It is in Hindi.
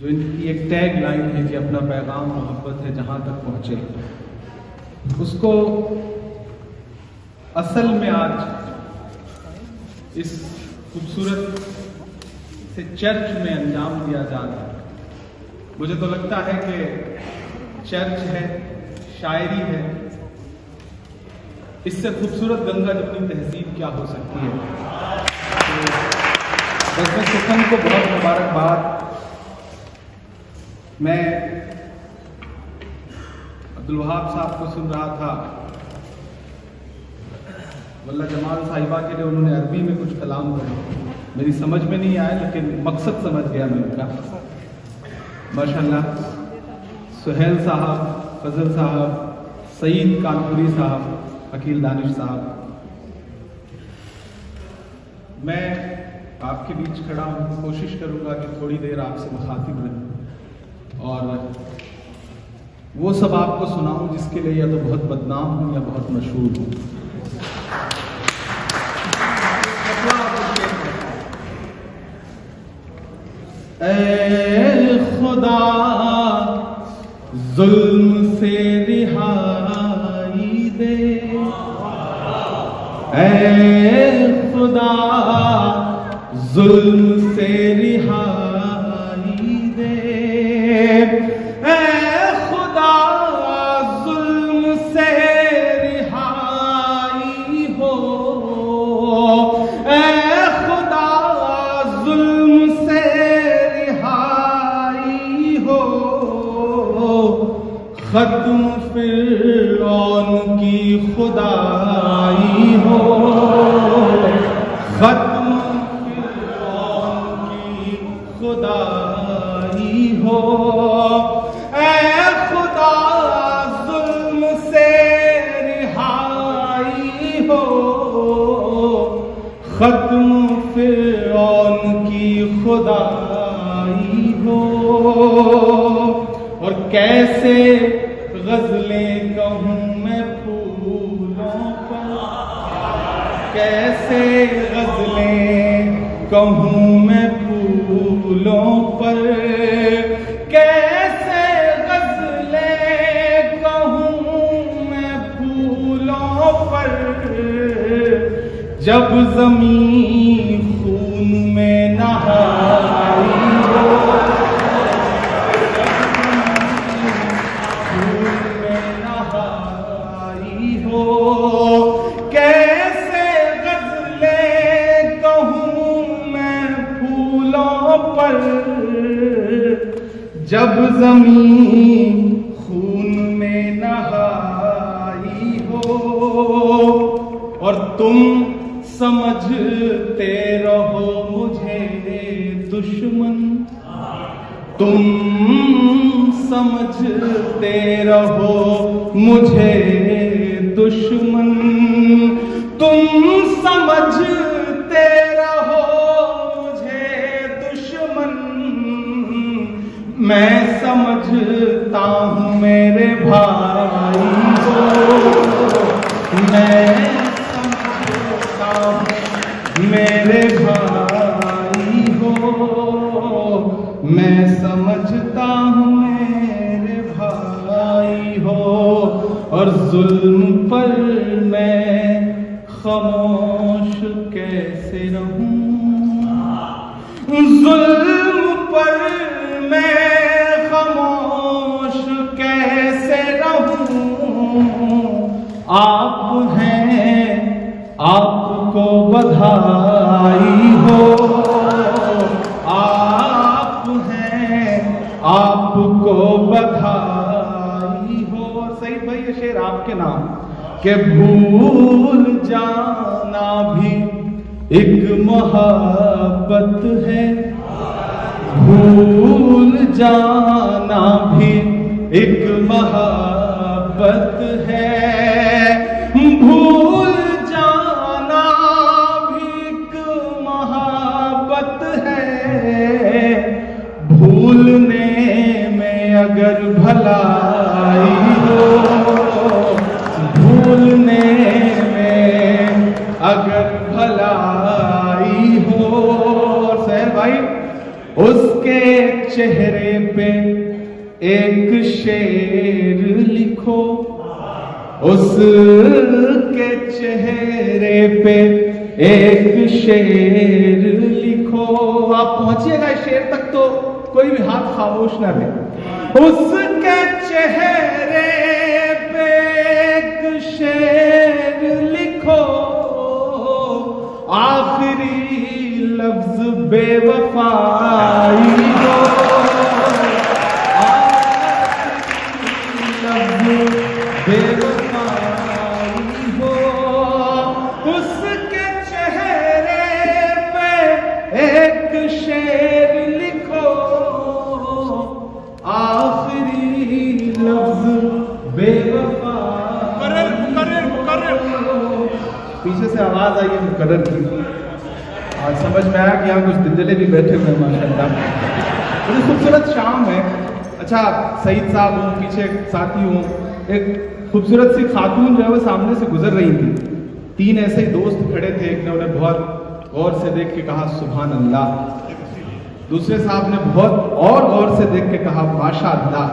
जो इनकी एक टैग लाइन है कि अपना पैगाम मोहब्बत है जहां तक पहुंचे, उसको असल में आज इस खूबसूरत से चर्च में अंजाम दिया जा रहा है। मुझे तो लगता है कि चर्च है, शायरी है, इससे खूबसूरत गंगा जमुनी तहजीब क्या हो सकती है। तो बस मैं सुखन को बहुत मुबारकबाद। मैं अब्दुल वहाब साहब को सुन रहा था, वल्ला जमाल साहिबा के लिए उन्होंने अरबी में कुछ कलाम पढ़ा, मेरी समझ में नहीं आया लेकिन मकसद समझ गया मैं उनका। माशाल्लाह सुहेल साहब, फजल साहब, सईद कानपुरी साहब, अकील दानिश साहब, मैं आपके बीच खड़ा हूँ, कोशिश करूँगा कि थोड़ी देर आपसे मुखातिब रहूँ और वो सब आपको सुनाऊँ जिसके लिए या तो बहुत बदनाम हूँ या बहुत मशहूर हूँ। ऐ खुदा जुल्म से रिहाई दे, ऐ खुदा जुल्म से रिहाई दे, ऐ खुदा जुल्म से रिहाई हो, ऐ खुदा जुल्म से रिहाई हो, खत्म फिरौन की खुदाई हो, खत्म फिरौन की खुदाई हो, ऐ खुदा जुल्म से रिहाई हो, खत्म फिरौन की खुदाई हो। और कैसे गजलें कहूँ मैं फूलों पर, कैसे गजलें कहूँ मैं फूलों पर, कैसे गजलें कहूँ मैं फूलों पर, जब ज़मीं खून में नहाई हो, कैसे गजलें कहूँ मैं फूलों पर, जब ज़मीन खून में नहाई हो। और तुम समझते रहो मुझे दुश्मन, तुम समझते रहो मुझे दुश्मन, तुम समझते रहो मुझे दुश्मन, मैं समझता हूँ मेरे भाई को, मैं समझता हूँ मेरे भाई हो, मैं समझता हूँ मेरे भाई हो। और जुल्म पर मैं खामोश कैसे रहूं, जुल्म पर मैं खामोश कैसे रहूं। आप हैं आपको बधाई हो, आप हैं आपको बधाई हो। सही भाई ये शेर आपके नाम के भूल जाना भी एक मोहब्बत है, भूल जाना भी एक मोहब्बत है, भूल जाना भी एक मोहब्बत है, भूलने में अगर भलाई हो, भूलने में अगर भलाई हो। सहर भाई उसके चेहरे पे एक शेर लिखो, उसके चेहरे पे एक शेर लिखो। आप पहुंचिएगा इस शेर तक तो कोई भी हाथ खामोश ना रहे। उसके चेहरे पे एक शेर लिखो, आखिरी लफ्ज बेवफाई हो, आखिरी लफ्ज बेवफाई हो। उसके चेहरे पे एक शेर लिखो, आखिरी लफ्ज बेवफाई। पीछे से आवाज आई है मुकर्रर की, आज समझ में आया कि यहाँ कुछ दिल्ली भी बैठे हुए हैं माशाल्लाह। बड़ी खूबसूरत शाम है। अच्छा, सईद साहब हूँ, पीछे साथी हूँ, एक खूबसूरत सी खातून जो है वो सामने से गुजर रही थी। तीन ऐसे ही दोस्त खड़े थे, एक ने उन्हें बहुत गौर से देख के कहा सुभान अल्लाह, दूसरे साहब ने बहुत और गौर से देख के कहा माशा अल्लाह।